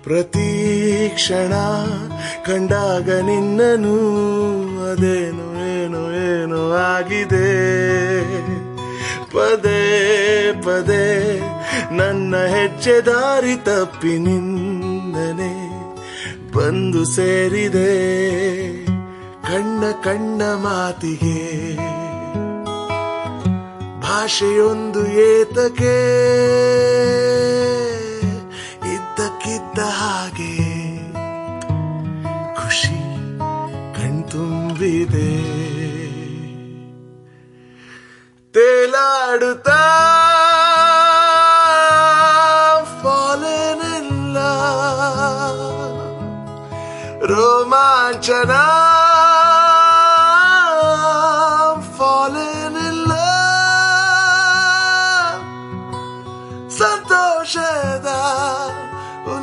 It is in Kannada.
ಪ್ರತಿ ಕ್ಷಣ ಕಂಡಾಗ ನಿನ್ನನು ಅದೇನು ಏನು ಏನು ಆಗಿದೆ. ಪದೇ ಪದೇ ನನ್ನ ಹೆಜ್ಜೆ ದಾರಿ ತಪ್ಪಿ ನಿಂದನೆ ಬಂದು ಸೇರಿದೆ ಕಣ್ಣ ಕಣ್ಣ ಮಾತಿಗೆ. ಭಾಷೆಯೊಂದು ಏತಕ್ಕೆ ಇದ್ದಕ್ಕಿದ್ದ ಹಾಗೆ ಖುಷಿ ಕಣ್ತುಂಬಿದೆ. ತೇಲಾಡುತ್ತಾ ಫಾಲೆನೆಲ್ಲ ರೋಮಾಂಚನ